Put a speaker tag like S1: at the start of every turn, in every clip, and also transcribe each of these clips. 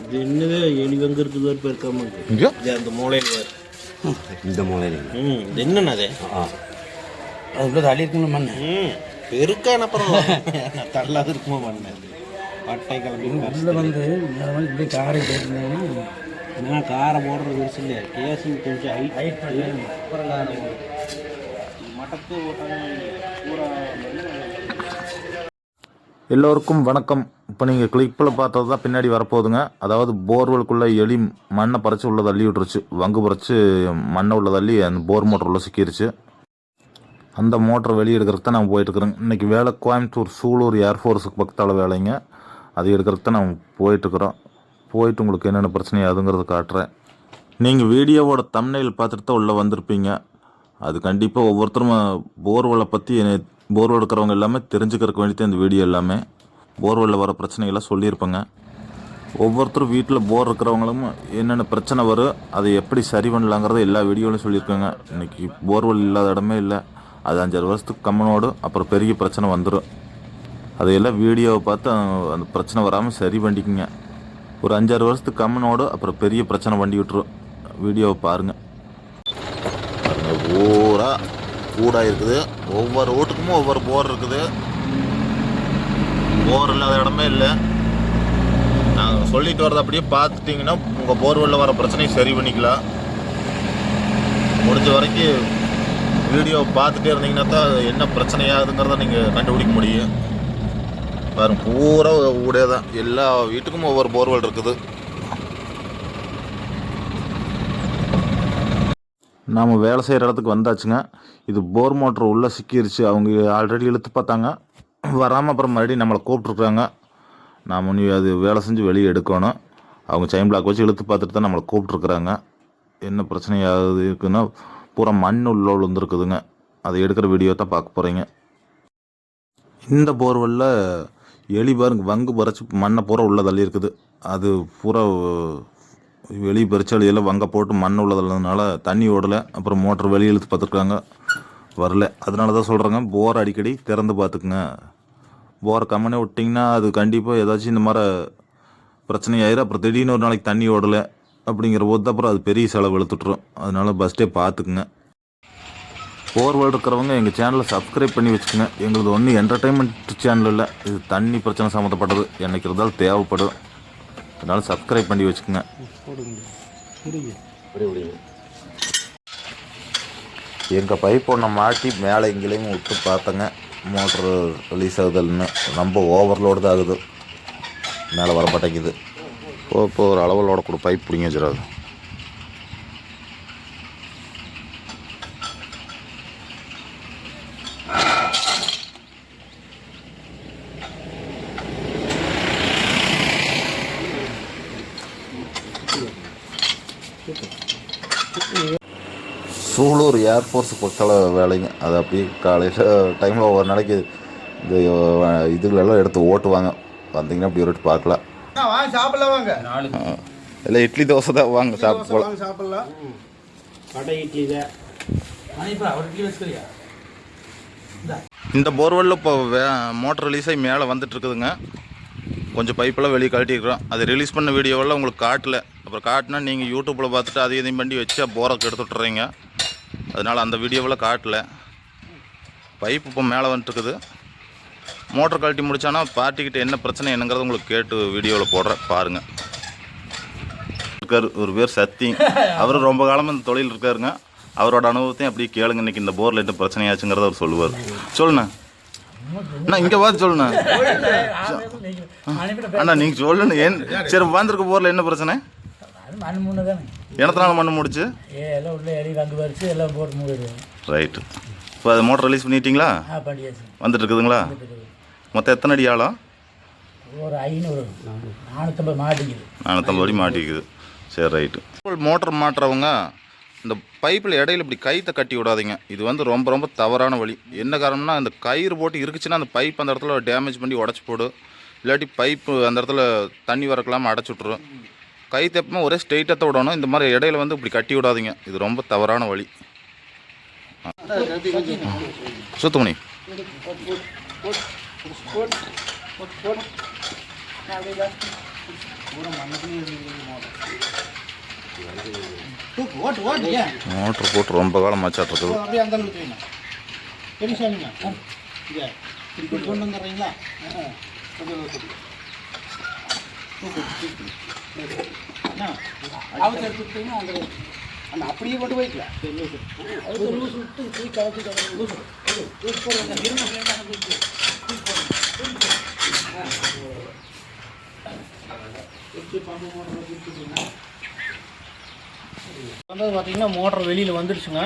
S1: இது என்னது எலி வெங்க இருக்குது ஒரு பேர் கம்மங்க
S2: இங்கே
S1: அந்த மூலையில்
S2: இந்த மூலையில்
S1: இது என்னண்ணா அது
S3: அதுக்குள்ள தள்ளி இருக்கணும் மண்
S1: பெருக்கான அப்புறம் தள்ளாது இருக்குமா மண் பட்டை கிளம்பி
S3: இப்படி காரை போட்டுருந்தாங்கன்னா
S1: நான் காரை போடுறது விஷயம் இல்லை கேஸு கொஞ்சம் ஹைட் அப்புறம் காரை மட்டத்து பூரா
S2: எல்லோருக்கும் வணக்கம். இப்போ நீங்கள் கிளிப்பில் பார்த்தது தான் பின்னாடி வரப்போகுதுங்க. அதாவது போர்வெலுக்குள்ளே எலி மண்ணை பறித்து உள்ள தள்ளி விட்டுருச்சு. வங்கு பறித்து மண்ணை உள்ள தள்ளி அந்த போர் மோட்டர் உள்ள சிக்கிருச்சு. அந்த மோட்டரை வெளியே எடுக்கிறதுக்கு தான் நான் போயிட்டுருக்குறேங்க. இன்றைக்கி வேலை கோயம்புத்தூர் சூலூர் ஏர்ஃபோர்ஸுக்கு பக்கத்தால் வேலைங்க. அது எடுக்கிறதுக்கு தான் நான் போயிட்டுருக்குறோம். போயிட்டு உங்களுக்கு என்னென்ன பிரச்சனை அதுங்கிறத காட்டுறேன். நீங்கள் வீடியோவோட தம்ப்நெயில் பார்த்துட்டு தான் உள்ளே வந்திருப்பீங்க. அது கண்டிப்பாக ஒவ்வொருத்தரும் போர்வெலை பற்றி போர்வெல் எடுக்கிறவங்க எல்லாமே தெரிஞ்சுக்கிறதுக்கு வேண்டியது இந்த வீடியோ எல்லாமே. போர்வெல்லில் வர பிரச்சனைகள்லாம் சொல்லியிருப்பேங்க. ஒவ்வொருத்தரும் வீட்டில் போர் இருக்கிறவங்களும் என்னென்ன பிரச்சனை வரும், அதை எப்படி சரி பண்ணலாங்கிறத எல்லா வீடியோலையும் சொல்லியிருக்கேங்க. இன்றைக்கி போர்வெல் இல்லாத இடமே இல்லை. அது 5-6 வருஷத்துக்கு கம்மனோடு அப்புறம் பெரிய பிரச்சனை வந்துடும். அதையெல்லாம் வீடியோவை பார்த்து அந்த பிரச்சனை வராமல் சரி பண்ணிக்குங்க. ஒரு 5-6 வருஷத்துக்கு கம்மனோடு அப்புறம் பெரிய பிரச்சனை வண்டி விட்டுரும். வீடியோவை பாருங்கள். பூரா கூடாக இருக்குது. ஒவ்வொரு வீட்டுக்கும் ஒவ்வொரு போர் இருக்குது. போர் இல்லாத இடமே இல்லை. நாங்கள் சொல்லிட்டு வரதை அப்படியே பார்த்துட்டிங்கன்னா உங்கள் போர்வெல்லில் வர பிரச்சனையை சரி பண்ணிக்கலாம். முடிஞ்ச வரைக்கும் வீடியோ பார்த்துட்டே இருந்தீங்கன்னா தான் என்ன பிரச்சனையாகுதுங்கிறத நீங்கள் கண்டுபிடிக்க முடியும். பாருங்க, பூரா ஊடே தான். எல்லா வீட்டுக்கும் ஒவ்வொரு போர்வெல் இருக்குது. நாம் வேலை செய்கிற இடத்துக்கு வந்தாச்சுங்க. இது போர் மோட்ரு உள்ளே சிக்கிருச்சு. அவங்க ஆல்ரெடி இழுத்து பார்த்தாங்க, வராமல் அப்புறம் மறுபடியும் நம்மளை கூப்பிட்ருக்குறாங்க. நாம் அது வேலை செஞ்சு வெளியே எடுக்கணும். அவங்க செயின் பிளாக் வச்சு இழுத்து பார்த்துட்டு தான் நம்மளை கூப்பிட்ருக்குறாங்க. என்ன பிரச்சனையாகுது இருக்குன்னா பூரா மண் உள்ள விழுந்துருக்குதுங்க. அதை எடுக்கிற வீடியோ தான் பார்க்க போகிறீங்க. இந்த போர்வெல்லில் எலி பாருங்க வங்கு பறிச்சு மண்ணை பூரா உள்ளே தள்ளி இருக்குது. அது பூரா வெளியே பறிச்சாலியெல்லாம் வங்க போட்டு மண் உள்ளதுனால தண்ணி ஓடலை. அப்புறம் மோட்டர் வெளியே இழுத்து பார்த்துருக்காங்க, வரல. அதனால தான் சொல்கிறேங்க, போர் அடிக்கடி திறந்து பார்த்துக்குங்க. போரை கம்மனே விட்டிங்கன்னா அது கண்டிப்பாக ஏதாச்சும் இந்த மாதிரி பிரச்சனை ஆயிரும். அப்புறம் திடீர்னு ஒரு நாளைக்கு தண்ணி ஓடலை அப்படிங்கிற போது அப்புறம் அது பெரிய செலவு இழுத்துட்டுரும். அதனால ஃபஸ்ட்டே பார்த்துக்குங்க. போர்வெல் இருக்கிறவங்க எங்கள் சேனலை சப்ஸ்கிரைப் பண்ணி வச்சுக்கோங்க. எங்களது ஒன்றும் என்டர்டெயின்மெண்ட் சேனல் இல்லை, இது தண்ணி பிரச்சனை சம்மந்தப்பட்டது. என்னைக்கு இருந்தாலும் தேவைப்படும். அதனால சப்ஸ்கிரைப் பண்ணி வச்சுக்கோங்க. எங்கள் பைப் ஒன்று மாட்டி மேலே எங்கேயும் விட்டு பார்த்தங்க, மோட்ரு ரிலீஸ் ஆகுதுன்னு. ரொம்ப ஓவர்லோடு தான் ஆகுது, மேலே வர மாட்டேங்குது. இப்போ ஒரு அளவலோட கூட பைப் பிடிங்க வச்சிடாது. சூலூர் ஏர்ஃபோர்ஸ் பக்கத்தில் வேலைங்க. அது அப்படியே காலையில் டைமில் ஒவ்வொரு நாளைக்கு இந்த இதுகளெல்லாம் எடுத்து ஓட்டுவாங்க. வந்தீங்கன்னா அப்படி ஒரு பார்க்கலாம்.
S3: சாப்பிடலாம் வாங்க.
S2: இல்லை இட்லி தோசை தான் வாங்க சாப்பிடலாம்.
S3: சாப்பிடலாம்.
S1: கடை இட்லி தான்.
S2: இந்த போர்வெல்லில் இப்போ மோட்டர் ரிலீஸ் ஆகி மேலே வந்துட்டு இருக்குதுங்க. கொஞ்சம் பைப்பெல்லாம் வெளியே கழட்டிருக்கிறோம். அது ரிலீஸ் பண்ண வீடியோவெல்லாம் உங்களுக்கு காட்டல. அப்புறம் காட்டினா நீங்கள் யூடியூப்பில் பார்த்துட்டு அதையும் இதையும் பண்ணி வச்சா போருக்கு எடுத்து விட்டுறீங்க. அதனால் அந்த வீடியோவில் காட்டல. பைப் இப்போ மேலே வந்துட்டுருக்குது. மோட்டர் கழட்டி முடித்தானா பார்ட்டிக்கிட்ட என்ன பிரச்சனை என்னங்கிறத உங்களுக்கு கேட்டு வீடியோவில் போடுறேன், பாருங்கள். இருக்கார் ஒரு பேர் சத்தி. அவர் ரொம்ப காலமாக இந்த தொழில் இருக்காருங்க. அவரோட அனுபவத்தையும் அப்படியே கேளுங்க. இன்றைக்கி இந்த போரில் என்ன பிரச்சனையாச்சுங்கிறத அவர் சொல்லுவார். சொல்லுண்ணா அண்ணா, இங்கே பார்த்து சொல்லுண்ணா. அண்ணா நீங்கள் சொல்லுண்ணா. ஏன் சரி உட்காந்துருக்க போரில் என்ன பிரச்சனை? எத்தனால மண்ணு முடிச்சு ரைட்டு. இப்போ அது மோட்டர் ரிலீஸ் பண்ணிட்டீங்களா? வந்துட்டு இருக்குதுங்களா? மொத்தம் எத்தனை அடி ஆழம்?
S3: ஒரு 450
S2: அடி மாட்டிக்குது. சரி ரைட்டு. மோட்டர் மாட்டுறவங்க இந்த பைப்பில் இடையில இப்படி கைத்தை கட்டி விடாதீங்க. இது வந்து ரொம்ப ரொம்ப தவறான வழி. என்ன காரணம்னா, இந்த கயிறு போட்டு இருக்குச்சுன்னா அந்த பைப் அந்த இடத்துல டேமேஜ் பண்ணி உடச்சி போடும். இல்லாட்டி பைப்பு அந்த இடத்துல தண்ணி வரக்கலாமல் அடைச்சி விட்ரும். கை தப்பமாக ஒரே ஸ்ட்ரெயிட்டாக விடணும். இந்த மாதிரி இடையில வந்து இப்படி கட்டி விடாதீங்க. இது ரொம்ப தவறான வழி. சுத்தமணி
S1: பூரா மண்ணுக்குள்ளேயே இருந்துருக்கு மோட்டர். ஓட்டு ஓட்டு ஏன்
S2: மோட்ரு போட்டு ரொம்ப காலம் மாச்சாட்டு இருக்குது.
S1: அப்படியே அந்த அளவுக்கு வைங்க. பெருசாமிங்க இங்கே இப்படி கொண்டு வந்துடுறீங்களா? அவங்க எடுத்துக்கிட்டீங்கன்னா அந்த அந்த அப்படியே கொண்டு போய்க்கலாம். சரி லூஸ் விட்டு போய் கலச்சு லூஸ் போடுவாங்க. வந்து பார்த்தீங்கன்னா மோட்டர் வெளியில் வந்துடுச்சுங்க.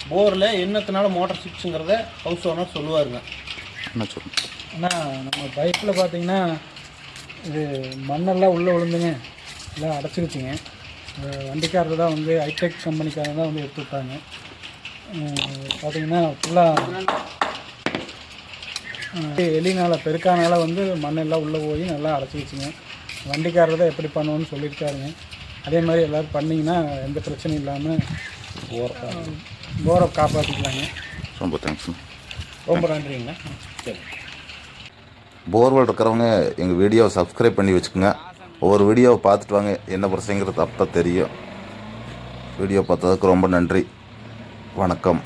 S1: போரில் என்னத்தினால மோட்டர் சிக்ஸுங்கிறத ஹவுஸ் ஓனர் சொல்லுவாருங்க.
S2: என்ன சொல்லுங்க?
S3: ஆனால் நம்ம பைக்கில் பார்த்தீங்கன்னா இது மண்ணெல்லாம் உள்ளே விழுந்துங்க, எல்லாம் அடைச்சிருச்சுங்க. வண்டிக்காரர் தான் வந்து ஹைடெக் கம்பெனிக்காரர் தான் வந்து எடுத்து விட்டாங்க. பார்த்தீங்கன்னா ஃபுல்லாக எலினால் பெருக்கானால வந்து மண்ணெல்லாம் உள்ளே போய் நல்லா அடைச்சிருச்சுங்க. வண்டிக்காரர் தான் எப்படி பண்ணுவோன்னு சொல்லியிருக்காருங்க. அதே மாதிரி எல்லோரும் பண்ணிங்கன்னா எந்த பிரச்சனையும் இல்லாமல் போரை காப்பாற்றிக்கலாங்க.
S2: ரொம்ப தேங்க்ஸ்.
S3: ரொம்ப நன்றிங்க. சரி.
S2: போர்வெல் இருக்கிறவங்க எங்கள் வீடியோவை சப்ஸ்கிரைப் பண்ணி வச்சுக்கோங்க. ஒவ்வொரு வீடியோவை பார்த்துட்டு வாங்க, என்ன பிரச்சனைங்கிறது அப்போ தெரியும். வீடியோ பார்த்ததுக்கு ரொம்ப நன்றி. வணக்கம்.